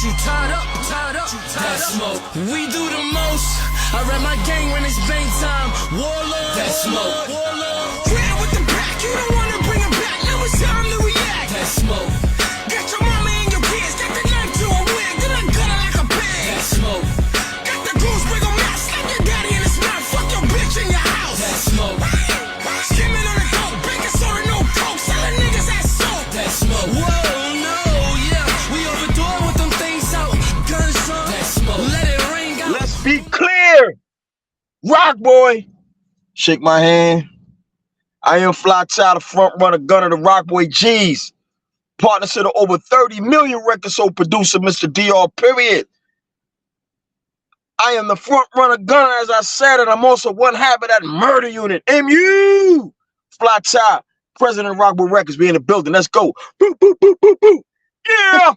You tied up, that smoke. We do the most. I rap my gang when it's bang time. Warlord, that smoke. Playing with the back, you don't wanna bring it back. Now it's time to react. That smoke. Got your mama and your kids, got the knife to a wig, then I got it like a bag. That smoke. Got the goose wiggle mask, slap your daddy in his mouth, fuck your bitch in your house. That smoke. Skimming on the coke, baking soda, no coke, selling niggas that soap. That smoke. Whoa, no, yeah, we overdoing with them things out. Guns on, that smoke. Let it ring out. Let's be clear. Rockboy, shake my hand. I am Fly Ty, the front runner gunner, the Rockboy G'z. Partner to the over 30 million record sold producer, Mr. DR, period. I am the front runner gunner, as I said, and I'm also one half of that murder unit. MU! Fly Ty, president of Rockboy Records, be in the building. Let's go. Boo, boo, boo, boo, boo. Yeah!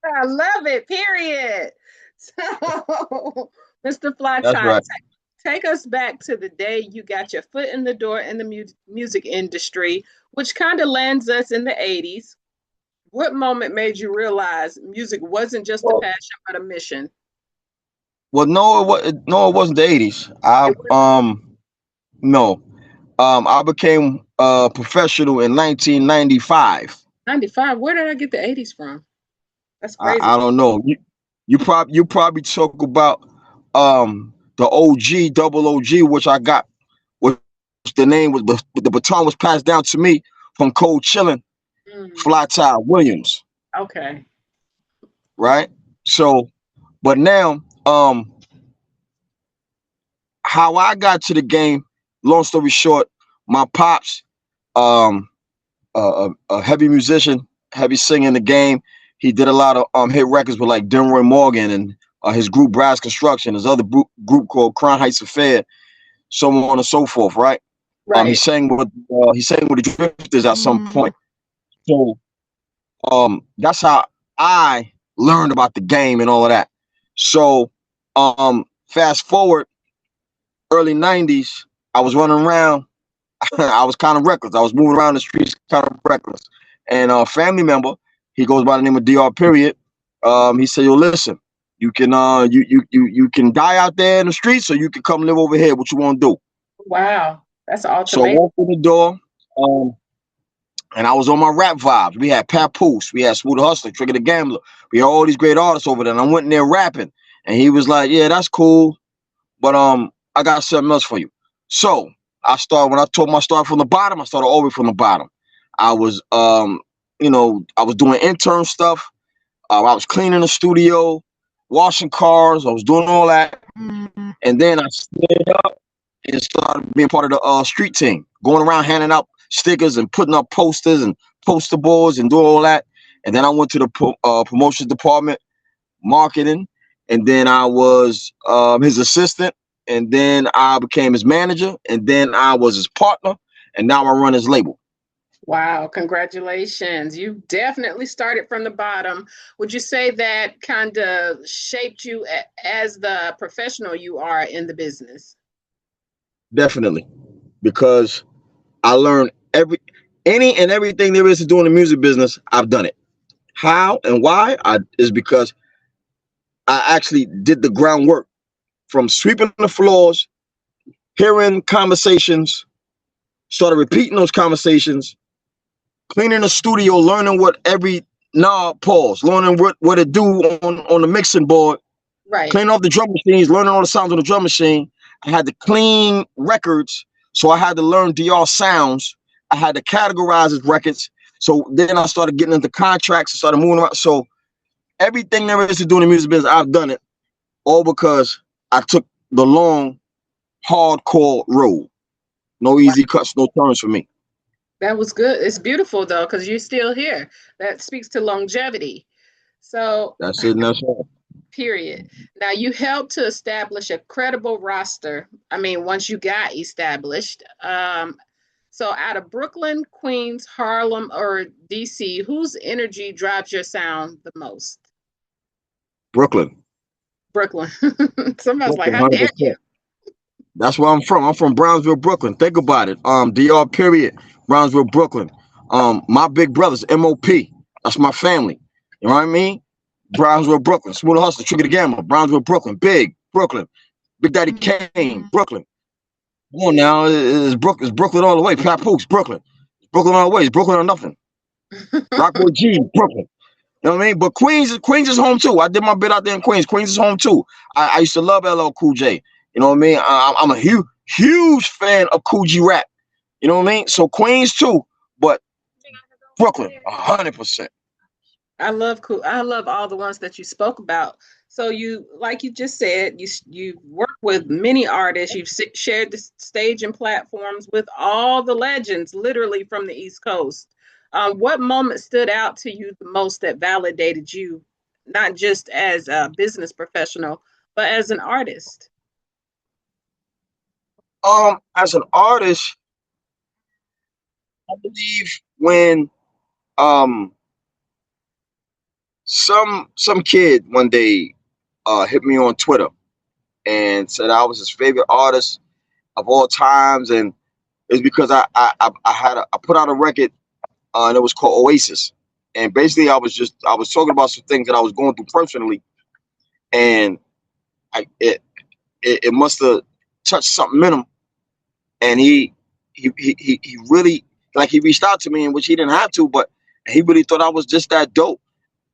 I love it, period. So, Mr. Fly That's Ty, right. take us back to the day you got your foot in the door in the music industry, which kind of lands us in the 80s. What moment made you realize music wasn't just a passion, but a mission? Well, no, it wasn't the 80s. I became a professional in 1995. 95. Where did I get the 80s from? That's crazy. I don't know. You probably talk about the OG, double OG, which I got, which the name was, the baton was passed down to me from Cold Chillin', Fly Ty Williams. Okay. Right. So, but now, how I got to the game, long story short, my pops, a heavy musician, heavy singer in the game. He did a lot of hit records with like Denroy Morgan and his group Brass Construction, his other group called Crown Heights Affair, so on and so forth, right? He sang with the Drifters at some point. So that's how I learned about the game and all of that. So fast forward, early 90s, I was running around. I was kind of reckless. I was moving around the streets kind of reckless. And a family member, he goes by the name of DR, period. He said, yo, listen, you can you can die out there in the streets, or you can come live over here. What you want to do? Wow, that's awesome. So I walked in the door, and I was on my rap vibes. We had Papoose, we had Smooth Hustler, Trigger the Gambler. We had all these great artists over there, and I went in there rapping. And he was like, yeah, that's cool, but I got something else for you. So when I told him I started from the bottom, I started all the way from the bottom. I was I was doing intern stuff. I was cleaning the studio, washing cars. I was doing all that. And then I slid up and started being part of the street team, going around handing out stickers and putting up posters and poster boards and doing all that. And then I went to the promotions department, marketing. And then I was his assistant. And then I became his manager. And then I was his partner. And now I run his label. Wow, congratulations. You definitely started from the bottom. Would you say that kind of shaped you as the professional you are in the business? Definitely, because I learned any and everything there is to do in the music business. I've done it. How and why is because I actually did the groundwork, from sweeping the floors, hearing conversations, started repeating those conversations, cleaning the studio, learning what every knob pause, learning what it do on the mixing board, right? Cleaning off the drum machines, learning all the sounds on the drum machine. I had to clean records, so I had to learn DR sounds. I had to categorize his records. So then I started getting into contracts and started moving around. So everything there is to do in the music business, I've done it, all because I took the long, hardcore road. No easy cuts, no turns for me. That was good. It's beautiful though, because you're still here. That speaks to longevity. So that's it. That's all. Period. Now you helped to establish a credible roster. I mean, once you got established. So out of Brooklyn, Queens, Harlem, or DC, whose energy drives your sound the most? Brooklyn. Brooklyn. Somebody's like, how dare you? That's where I'm from. I'm from Brownsville, Brooklyn. Think about it. DR, period. Brownsville, Brooklyn. My big brother's MOP. That's my family. You know what I mean? Brownsville, Brooklyn. Smooth Hustler, Trigger the Gamma, Brownsville, Brooklyn. Big, Brooklyn. Big Daddy Kane, Brooklyn. Come on now, it's Brooklyn all the way. Papoose, Brooklyn. It's Brooklyn all the way. It's Brooklyn or nothing. Rockboy G'z, Brooklyn. You know what I mean? But Queens is home too. I did my bit out there in Queens. Queens is home too. I used to love LL Cool J. You know what I mean? I'm a huge fan of Cool G rap. You know what I mean? So Queens too, but Brooklyn, 100%. I love all the ones that you spoke about. So you, like you just said, you work with many artists. You've shared the stage and platforms with all the legends, literally from the East Coast. What moment stood out to you the most that validated you, not just as a business professional, but as an artist? As an artist, I believe when some kid one day hit me on Twitter and said I was his favorite artist of all times, and it's because I put out a record and it was called Oasis, and basically I was talking about some things that I was going through personally, and it must have touched something in him, and he really, like, he reached out to me, in which he didn't have to, but he really thought I was just that dope.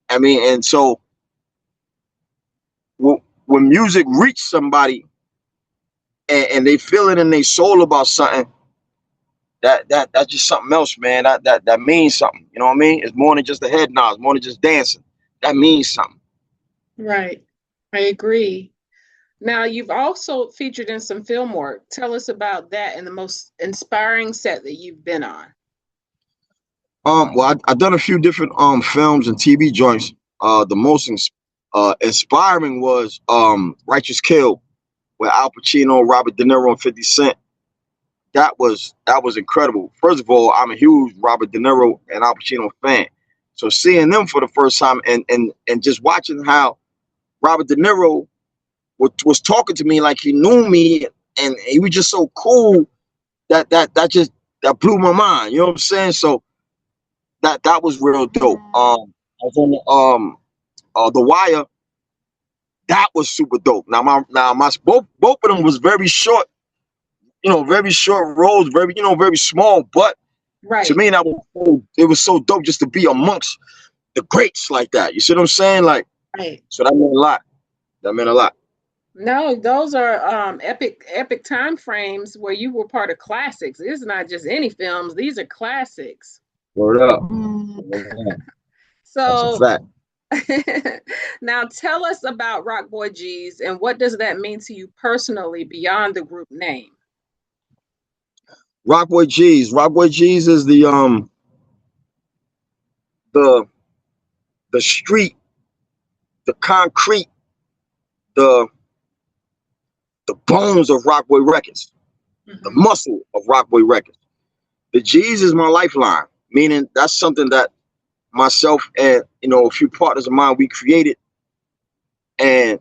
I mean, and so when music reaches somebody and they feel it in their soul about something, that's just something else, man. That means something. You know what I mean? It's more than just a head nod. It's more than just dancing. That means something. Right. I agree. Now, you've also featured in some film work. Tell us about that and the most inspiring set that you've been on. Well, I've done a few different films and TV joints. The most inspiring was Righteous Kill with Al Pacino, Robert De Niro, and 50 Cent. That was incredible. First of all, I'm a huge Robert De Niro and Al Pacino fan. So seeing them for the first time and just watching how Robert De Niro was talking to me like he knew me, and he was just so cool that blew my mind. You know what I'm saying? So that was real dope. I was on The Wire. That was super dope. Now my both of them was very short, very short roles, very small. But Right. to me, it was so dope just to be amongst the greats like that. You see what I'm saying? Like, Right. so that meant a lot. That meant a lot. No, those are epic time frames where you were part of classics. It's not just any films; these are classics. Word up. So, That's a fact. now tell us about Rockboy G'z and what does that mean to you personally beyond the group name? Rockboy G'z. Rockboy G'z is the street, the concrete, the bones of Rockboy Records, the muscle of Rockboy Records. The G's is my lifeline, meaning that's something that myself and a few partners of mine, we created, and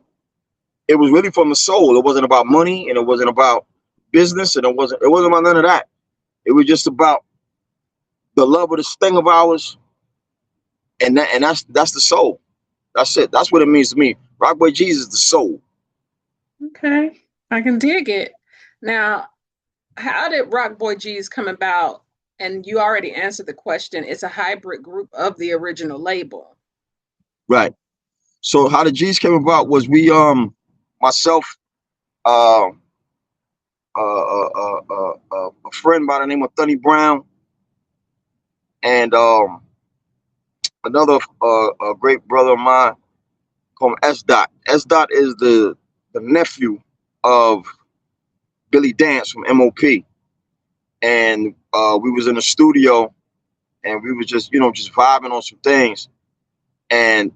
it was really from the soul. It wasn't about money, and it wasn't about business, and it wasn't about none of that. It was just about the love of this thing of ours, and that's the soul. That's it. That's what it means to me. Rockboy G'z is the soul. Okay, I can dig it. Now, how did Rockboy G'z come about? And you already answered the question. It's a hybrid group of the original label. Right. So how the G's came about was we myself a friend by the name of Thunny Brown, and another a great brother of mine called S Dot. S Dot is the nephew of Billy Dance from MOP, and we was in the studio, and we was just just vibing on some things, and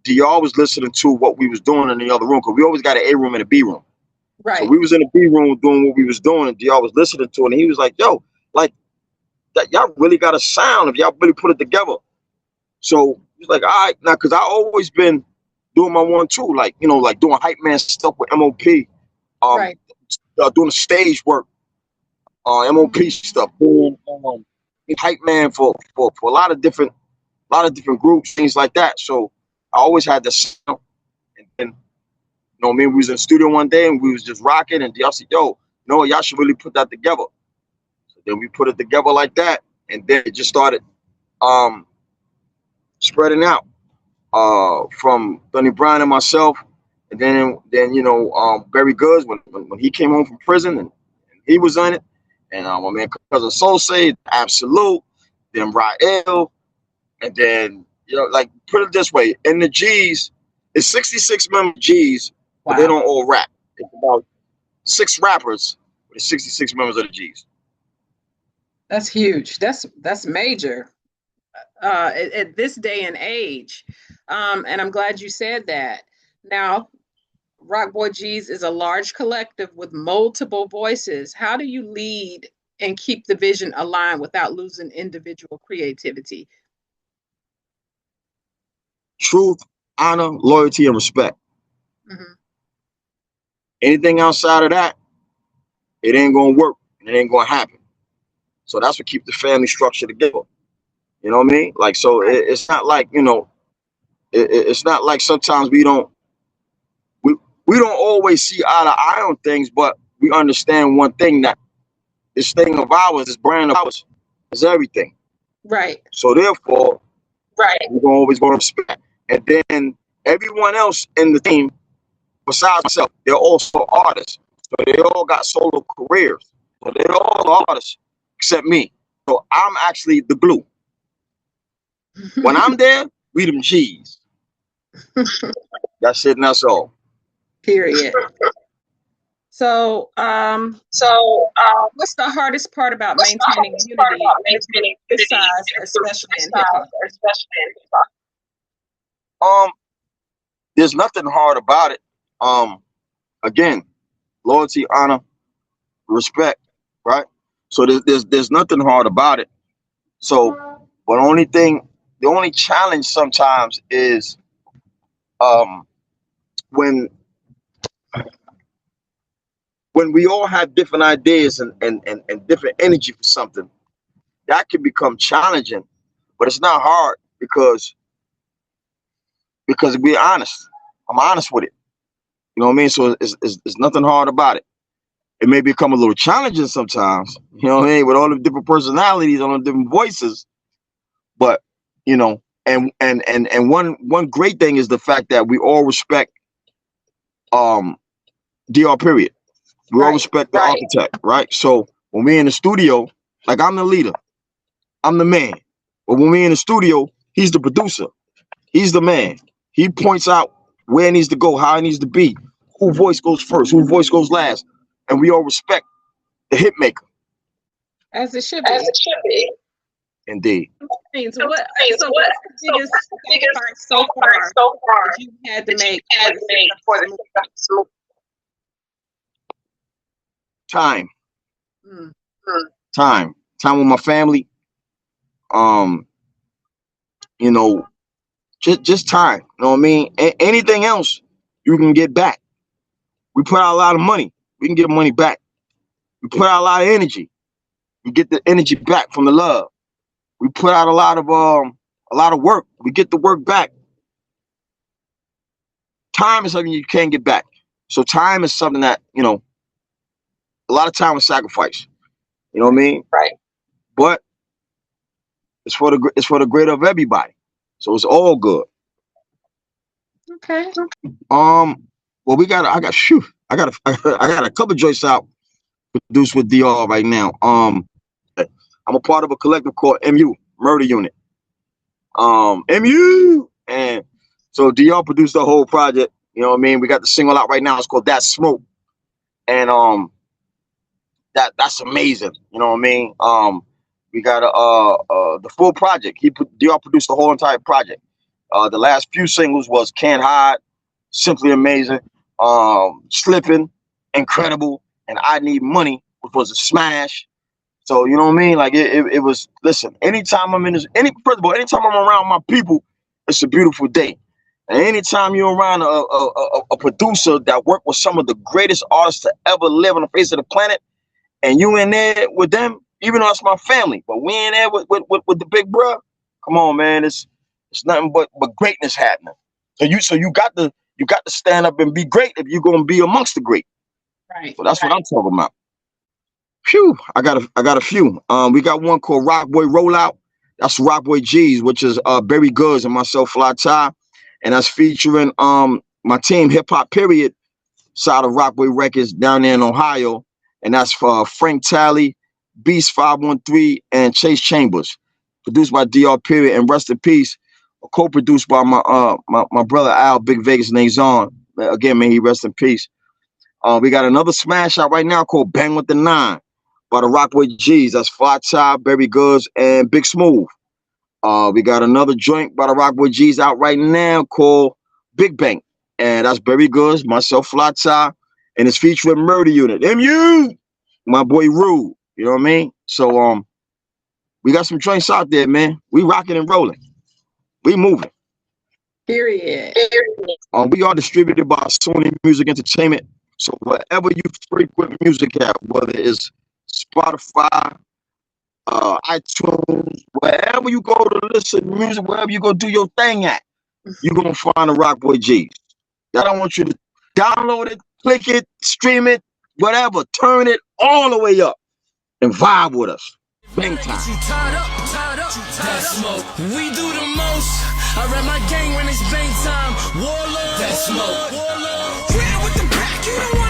DR was listening to what we was doing in the other room, because we always got an A room and a B room. Right. So we was in the B room doing what we was doing, and DR was listening to it, and he was like, "Yo, like that, y'all really got a sound if y'all really put it together." So he's like, "All right, now," because I always been doing my 1-2, like like doing hype man stuff with MOP, Right. Doing the stage work, MOP stuff, doing hype man for a lot of different groups, things like that. So I always had the sound. And you know, me, we was in the studio one day and we was just rocking, and y'all said, "Yo, no, y'all should really put that together." So then we put it together like that, and then it just started um spreading out from Sonny Brown and myself, and then you know Barry Goods when he came home from prison and he was on it, and my man cousin Soul Say, Absolute, then Rael, and then you know like put it this way, in the G's, it's 66 member G's, but they Wow. don't all rap. It's about 6 rappers with the 66 members of the G's. That's huge. That's major at this day and age. And I'm glad you said that. Now, Rockboy G'z is a large collective with multiple voices. How do you lead and keep the vision aligned without losing individual creativity? Truth, honor, loyalty, and respect. Mm-hmm. Anything outside of that, it ain't gonna work and it ain't gonna happen. So that's what keeps the family structure together. You know what I mean? Like, so it's not like, you know, it's not like sometimes we, we don't always see eye to eye on things, but we understand one thing, that this thing of ours, this brand of ours, is everything. Right. So therefore, we're gonna always go to respect. And then everyone else in the team, besides myself, they're also artists. So they all got solo careers. So they're all artists except me. So I'm actually the glue. When I'm there, we them G's. That's it, and that's all. Period. So, what's the hardest part about maintaining unity in a group this size, especially in hip hop? There's nothing hard about it. Again, loyalty, honor, respect, right? So there's nothing hard about it. So, but the only challenge sometimes is um when we all have different ideas and different energy for something, that can become challenging, but it's not hard because we're honest. I'm honest with it. You know what I mean? So it's nothing hard about it. It may become a little challenging sometimes, you know what I mean, with all the different personalities, all the different voices. But you know, and one great thing is the fact that we all respect DR period. We all respect the architect, right? So when we're in the studio, like I'm the leader, I'm the man. But when we're in the studio, he's the producer. He's the man. He points out where it needs to go, how it needs to be, who voice goes first, who voice goes last. And we all respect the hit maker. As it should be. Indeed. So what's the biggest part so far that you had to make for the time. Time with my family. You know, just time. You know what I mean? Anything else you can get back. We put out a lot of money. We can get money back. We put out a lot of energy. We get the energy back from the love. We put out a lot of work. We get the work back. Time is something you can't get back. So time is something that, you know, a lot of time is sacrifice. You know what I mean? Right. But it's for the greater of everybody. So it's all good. Okay. Well, I got a couple joints out produced with DR right now. I'm a part of a collective called MU, Murder Unit. MU, and so DR produced the whole project. You know what I mean? We got the single out right now. It's called That Smoke, and that's amazing. You know what I mean? We got the full project. DR produced the whole entire project. The last few singles was Can't Hide, Simply Amazing, Slipping, Incredible, and I Need Money, which was a smash. So you know what I mean? Like it was. Listen, anytime I'm in this, first of all, anytime I'm around my people, it's a beautiful day. And anytime you're around a producer that worked with some of the greatest artists to ever live on the face of the planet, and you in there with them, even though it's my family, but we in there with the big bro. Come on, man, it's nothing but greatness happening. So you got to stand up and be great if you're gonna be amongst the great. Right. So that's what I'm talking about. Phew, I got a few. We got one called Rockboy Rollout. That's Rockboy G'z, which is Berry Goods and myself, Fly Ty, and that's featuring my team Hip Hop Period side of Rockboy Records down there in Ohio, and that's for Frank Talley, Beast 513, and Chase Chambers. Produced by DR Period, and rest in peace. Co-produced by my brother Al Big Vegas Nazon. Again, may he rest in peace. We got another smash out right now called Bang with the Nine by the Rockboy G'z. That's Fly Ty, Berry Goods, and Big Smooth. We got another joint by the Rockboy G'z out right now called Big Bang. And that's Berry Goods, myself, Fly Ty, and it's featuring Murder Unit. MU, my boy Rude. You know what I mean? So we got some joints out there, man. We rocking and rolling. We moving. Period. We are distributed by Sony Music Entertainment. So wherever you frequent music at, whether it's Spotify, iTunes, wherever you go to listen to music, wherever you go do your thing at, you're gonna find a Rockboy G'z. I don't want you to download it, click it, stream it, whatever, turn it all the way up and vibe with us. Bang time. We do the most. I rap my gang when it's bang time. Warlord. That smoke. Warlord. With the back, you don't want